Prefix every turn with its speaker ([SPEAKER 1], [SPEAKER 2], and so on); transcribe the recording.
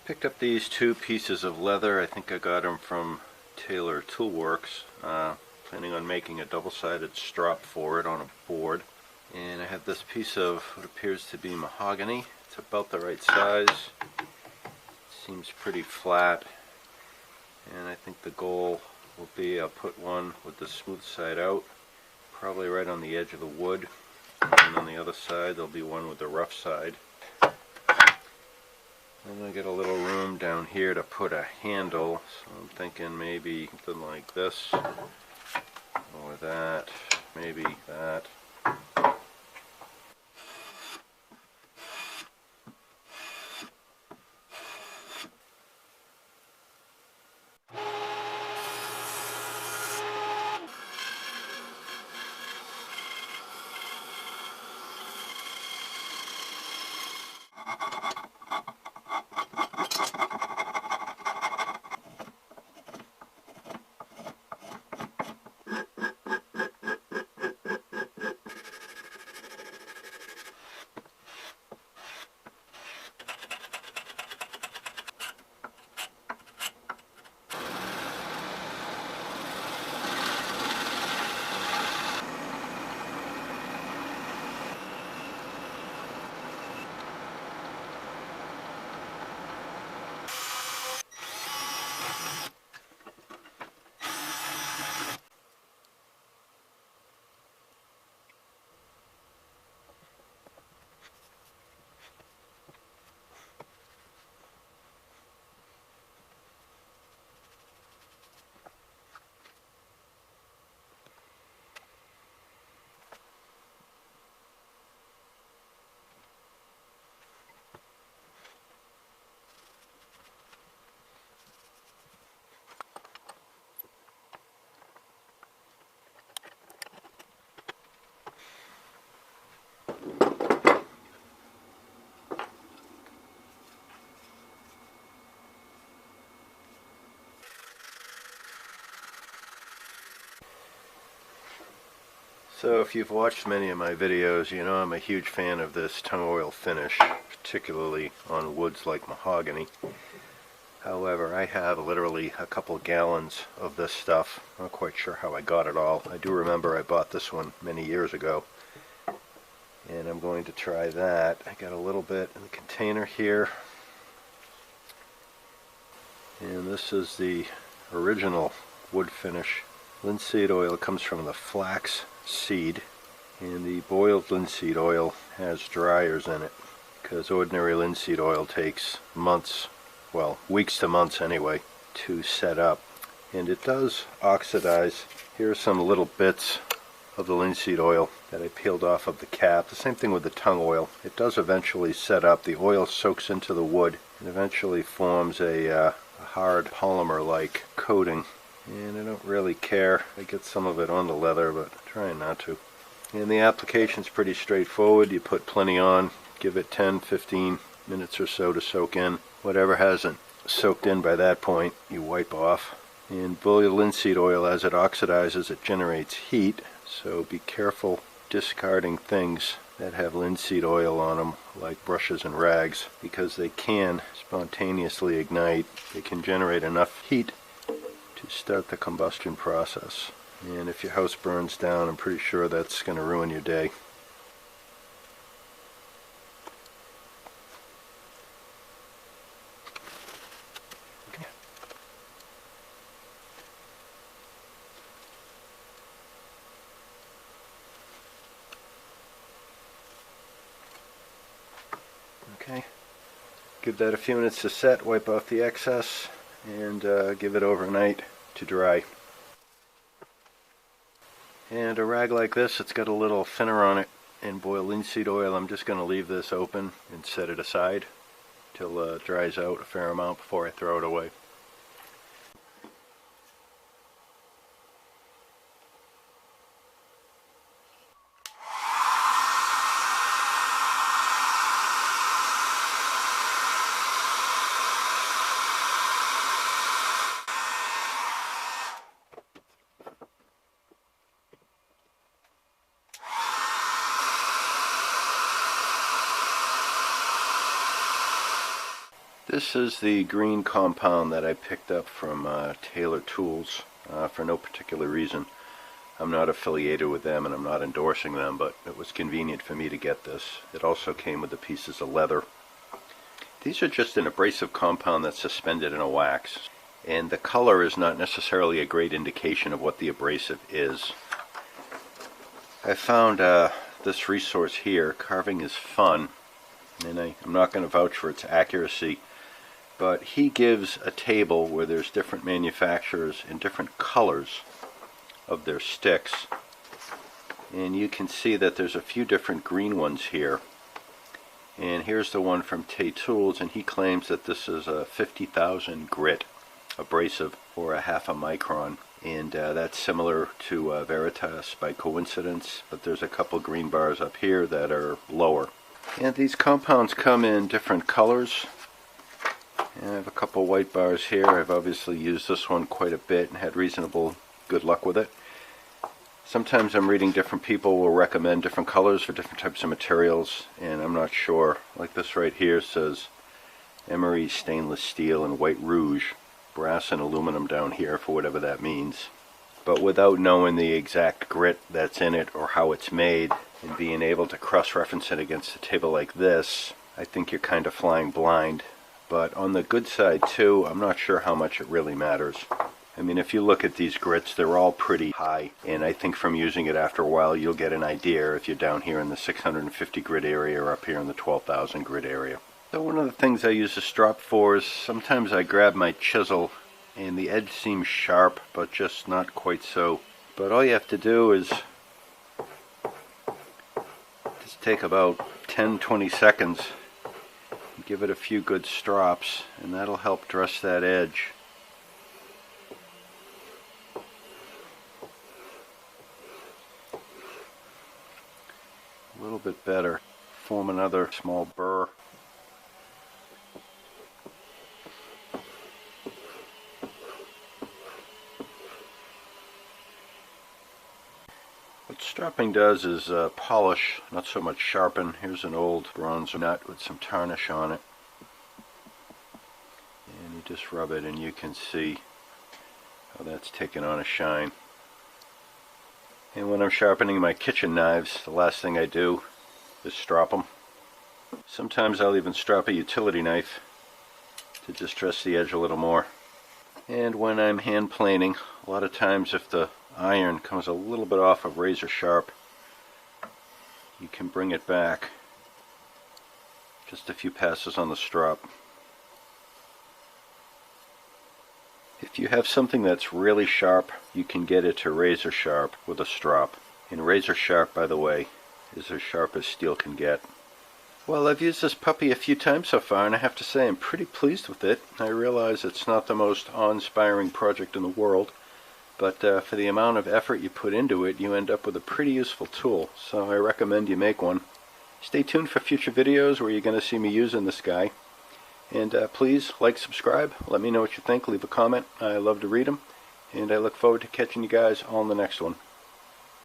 [SPEAKER 1] Picked up these two pieces of leather. I think I got them from Taylor Toolworks. Planning on making a double-sided strop for it on a board. And I have this piece of what appears to be mahogany. It's about the right size. Seems pretty flat. And I think the goal will be I'll put one with the smooth side out, probably right on the edge of the wood. And on the other side there'll be one with the rough side. And I get a little room down here to put a handle, so I'm thinking maybe something like this, or that, maybe that. So if you've watched many of my videos, you know I'm a huge fan of this tung oil finish, particularly on woods like mahogany. However, I have literally a couple gallons of this stuff. I'm not quite sure how I got it all. I do remember I bought this one many years ago. And I'm going to try that. I got a little bit in the container here. And this is the original wood finish. Linseed oil comes from the flax seed, and the boiled linseed oil has dryers in it, because ordinary linseed oil takes months, well, weeks to months anyway, to set up, and it does oxidize. Here are some little bits of the linseed oil that I peeled off of the cap. The same thing with the tung oil. It does eventually set up. The oil soaks into the wood and eventually forms a hard polymer-like coating. And I don't really care. I get some of it on the leather, but I'm trying not to. And the application's pretty straightforward. You put plenty on, give it 10-15 minutes or so to soak in. Whatever hasn't soaked in by that point, you wipe off. And boiled linseed oil, as it oxidizes, it generates heat, so be careful discarding things that have linseed oil on them, like brushes and rags, because they can spontaneously ignite. They can generate enough heat to start the combustion process. And if your house burns down, I'm pretty sure that's going to ruin your day. Okay, give that a few minutes to set, wipe off the excess, and give it overnight to dry. And a rag like this, it's got a little thinner on it, and boiled linseed oil, I'm just going to leave this open and set it aside till it dries out a fair amount before I throw it away. This is the green compound that I picked up from Taylor Tools for no particular reason. I'm not affiliated with them and I'm not endorsing them, but it was convenient for me to get this. It also came with the pieces of leather. These are just an abrasive compound that's suspended in a wax, and the color is not necessarily a great indication of what the abrasive is. I found this resource here, Carving is Fun, and I'm not going to vouch for its accuracy, but he gives a table where there's different manufacturers and different colors of their sticks, and you can see that there's a few different green ones here. And here's the one from Tay Tools, and he claims that this is a 50,000 grit abrasive, or a half a micron, and that's similar to Veritas by coincidence, but there's a couple green bars up here that are lower. And these compounds come in different colors, and I have a couple white bars here. I've obviously used this one quite a bit and had reasonable good luck with it. Sometimes I'm reading different people will recommend different colors for different types of materials, and I'm not sure. Like this right here says emery stainless steel and white rouge, brass and aluminum down here for whatever that means. But without knowing the exact grit that's in it or how it's made, and being able to cross-reference it against a table like this, I think you're kind of flying blind. But on the good side too, I'm not sure how much it really matters. I mean, if you look at these grits, they're all pretty high, and I think from using it after a while you'll get an idea if you're down here in the 650 grit area or up here in the 12,000 grit area. So one of the things I use the strop for is sometimes I grab my chisel and the edge seems sharp, but just not quite so. But all you have to do is just take about 10-20 seconds, give it a few good strops, and that'll help dress that edge. A little bit better. Form another small burr. What stropping does is polish, not so much sharpen. Here's an old bronze nut with some tarnish on it. And you just rub it and you can see how that's taken on a shine. And when I'm sharpening my kitchen knives, the last thing I do is strop them. Sometimes I'll even strop a utility knife to just dress the edge a little more. And when I'm hand planing, a lot of times if the iron comes a little bit off of razor sharp, you can bring it back just a few passes on the strop. If you have something that's really sharp, you can get it to razor sharp with a strop. And razor sharp, by the way, is as sharp as steel can get. Well, I've used this puppy a few times so far, and I have to say I'm pretty pleased with it. I realize it's not the most awe-inspiring project in the world, but for the amount of effort you put into it, you end up with a pretty useful tool, so I recommend you make one. Stay tuned for future videos where you're going to see me using this guy. And please like, subscribe, let me know what you think, leave a comment. I love to read them, and I look forward to catching you guys on the next one.